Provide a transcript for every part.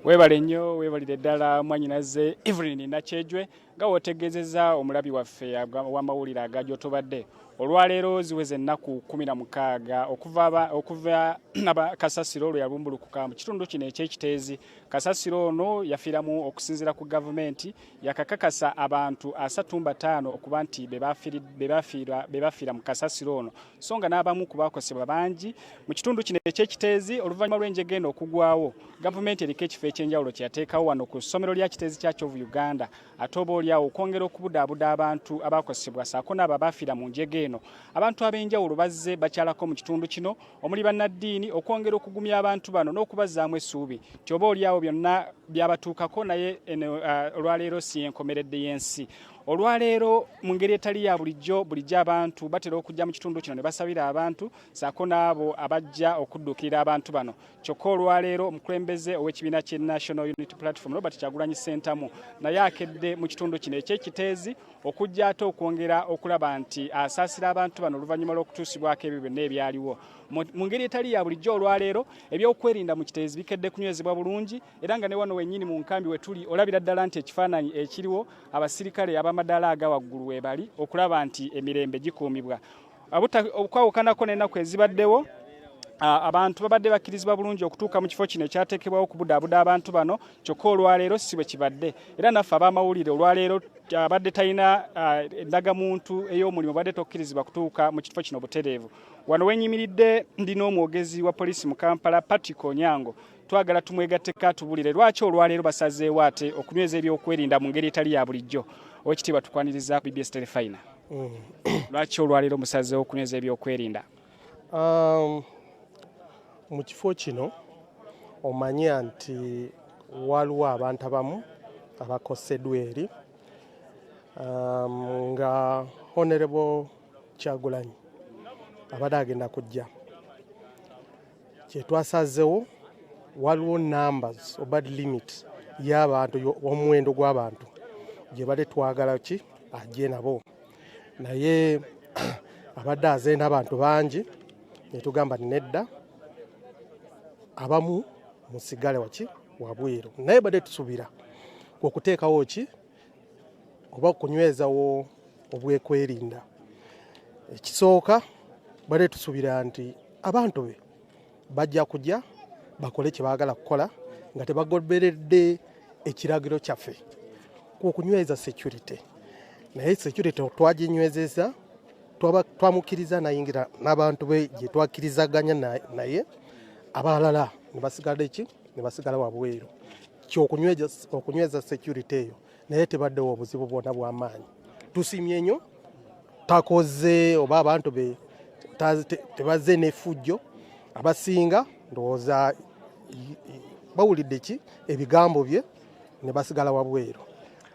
Webale nnyo webalire ddala mwanyinaze Evelyn Nakyejwe nga wotegeezezza omulabi waffe w'amawulire agajotobadde olwaleero ziweze ennaku 16 okuva Kasasiro lwe yalumbulukuka mu kitundu kino eky'ekiteezi. Kasasiro ono yafiiramu okusinziira ku gavumenti yakakakasa abantu 35 okuba nti bebafiira mu Kasasiro ono so nga n'abamu ku baakosebwa bangi mu kitundu kino eky'ekiteezi. Oluvannyuma lw'enjega eno okugwawo gavumenti eriko ekifo ekyenjawulo kye yateekawo wano ku ssomero lya Kiteezi kya Kyovu Uganda ate oba olyawo okwongera okubudaabuda abantu abaakosebwa saako n'abo abaafiira mu njega eno. Abantu ab'enjawulo bazze bakyalako mu kitundu kino omuli bannaddiini okwongera okugumya abantu bano n'okubazzaamu essuubi nti oba olyawo byonna byabatuukako naye olwaleero si enkomeredde y'ensi. Olwaleero mu ngeri etali ya bulijjo abantu batera okujja mu kitundu kino ne basabira abantu saako n'abo abajja okuddukira abantu bano. Kyokka olwaleero omukulembeze ow'ekibiina kye National Unity Platform Robert Kyagulanyi Ssentamu naye akedde mu kitundu kino eky'ekiteezi okujja ate okwongera okulaba nti asaasira abantu bano oluvannyuma lw'okutuusibwako ebyo byonna ebyaliwo. Mu ngeri etali ya bulijjo olwaleero ebyokwerinda mu kiteezi bikedde kunywezebwa bulungi era nga ne wano wennyini mu nkambi we tuli olabira ddala nti ekifaananyi ekiriwo abasirikale ab'amadaala aga waggulu webali okulaba nti emirembe gikuumibwa. Okwawukanako n'ennaku ezibaddewo abantu babadde bakkirizibwa bulungi okutuuka mu kifo kino ekyateekebwawo okubudaabuda abantu bano kyokka olwaleero si bwe kibadde era naffe ab'amawulire olwaleero abadde talina endagamuntu ey'omulimu badde tokkirizibwa kutuuka mu kifo kino butereevu. Wano wenyimiridde ndina omwogezi wa poliisi mu Kampala Patrick Onyango twagala tumwegatteko atubulire lwaki olwaleero basazeewo ate okunyweza ebyokwerinda mu ngeri etali ya bulijjo. Owekitiibwa tukwaniriza BBS Telefina. Lwaki olwaleero musazeewo okunyweza ebyokwerinda? Mu kifo kino omanya nti waliwo abantu abamu abakoseddwa eri nga Honorable Kyagulanyi abadde agenda kujja. Kyetwasazeewo waliwo numbers oba limit y'abantu omuwendo gw'abantu gye badde twagala ki ajje nabo naye abadde aze n'abantu bangi ne tugamba nedda abamu musigale waki wabweru naye badde tusubira okuteekawo ki oba okunywezawo obwekwerinda. Ekisooka badde tusubira nti abantu be bajja kujja bakole kye baagala kukola nga tebagoberedde ekiragiro kyaffe okunyweza security. Naye security twaginywezeza twamukkiriza nayingira n'abantu be gye twakkirizaganya naye abalala ne basigala eki ne basigala wabweru okunyweza security eyo naye tebaddewo obuzibu bwonna bw'amaanyi. Tusimye nnyo takoze oba abantu be tebazze n'effujjo abasinga ndowooza bawulidde ki ebigambo bye ne basigala wabweru.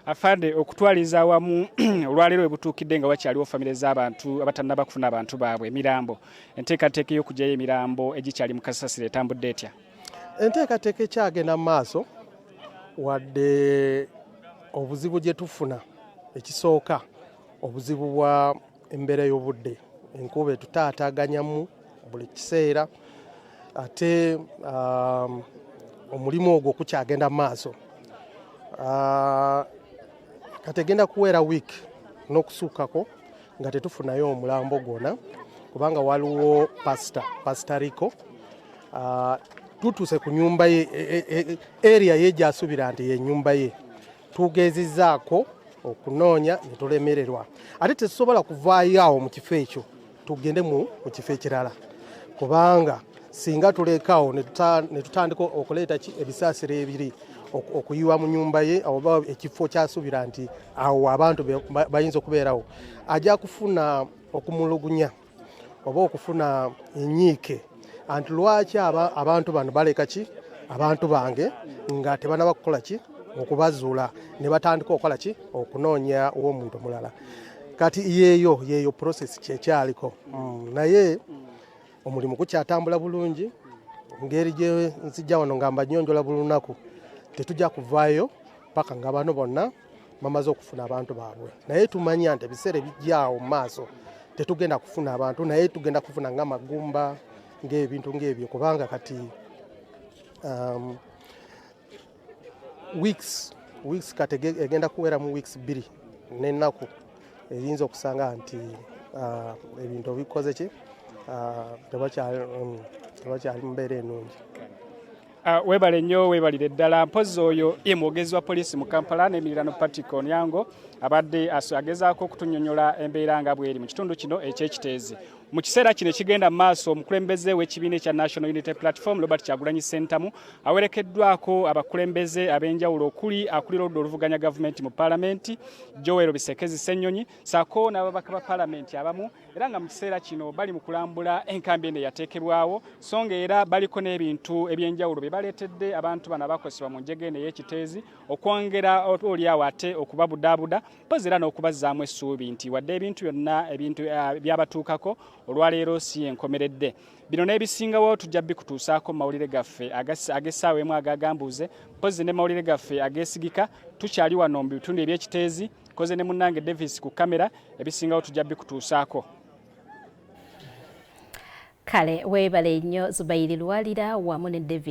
Afande okutwaliza awamu olwaleero we butuukidde nga wakyaliwo famire z'abantu abatannaba kufuna abantu baabwe emirambo enteekateeka y'okugyayo emirambo egikyali mu Kasasiro etambudde etya? Enteekateeka ekyagenda mu maaso wadde obuzibu gye tufuna ekisooka obuzibu bwa embeera y'obudde enkuba etutaataaganyamu buli kiseera ate omulimu ogwo kukyagenda mu maaso. Kategenda kuwera week n'okusuukako nga tetufunayo omulambo gwonna kubanga waliwo Pastor Rico tutuuse ku nyumba ye area ye gy'asuubira nti ye nyumba ye tugezizaako okunoonya ne tulemererwa ate tetusobola kuvaayo awo mu kifo ekyo tugende mu kifo ekirala kubanga singa tulekaawo ne tutandika okuleeta ebisaasiro ebiri okuyiwa mu nyumba ye oba ekifo kyasuubira nti awo abantu bayinza okubeerawo ajja kufuna okumulugunya oba okufuna enyiike anti lwaki abantu bano baleka ki abantu bange nga tebanaba kukola ki okubazuula ne batandika okukola ki okunoonya w'omuntu mulala. Kati yeeyo process kyekyaliko naye omulimu gukyatambula bulungi ngeri gye nzijja wano nga mbanyonjola buli lunaku tetujja kuvaayo paka nga bano bonna bamaze okufuna abantu baabwe naye tumanya nti ebiseera ebijjaawo mu maaso tetugenda kufuna abantu naye tugenda kufuna ng'amagumba ng'ebintu ng'ebyo kubanga kati weeks kati egenda kuwera mu weeks 2 n'ennaku eyinza okusanga nti ebintu bikoze ki tebakyali mu mbeera ennungi. Webale nnyo webalire ddala mpozi oyo mwogezi wa poliisi mu Kampala n'Emirirano Patrick Onyango abadde agezaako okutunnyonnyola embeera nga bweri mu kitundu kino eky'ekiteezi. Mu kiseera kino ekigenda mu maaso omukulembeze w'ekibiina ekya National Unity Platform Robert Kyagulanyi Ssentamu awerekeddwako abakulembeze ab'enjawulo okuli akulira oludda oluvuganya gavumenti mu Paalamenti Joel Bisekezi Ssennyonyi ssaako n'ababaka ba Paalamenti abamu era nga mu kiseera kino bali mu kulambula enkambi eno eyateekebwawo so nga era baliko n'ebintu eby'enjawulo bye baleetedde abantu bano abakosebwa mu njege eno ey'ekiteezi okwongera olyawo ate okubabudaabuda mpozi era n'okubazzaamu essuubi nti wadde ebintu byonna ebintu byabatuukako olwaleero si enkomeredde. Bino n'ebisingawo tujja bikutuusaako mu mawulire gaffe ag'essaawa emu agagambuuze mpozi ne mawulire gaffe ageesigika tukyali wano mu bitundu eby'ekiteezi koze ne munnange Davis ku kamera ebisingawo tujja bikutuusaako. Kale weebale nnyo Zubairi Lwalira wamu ne Davis.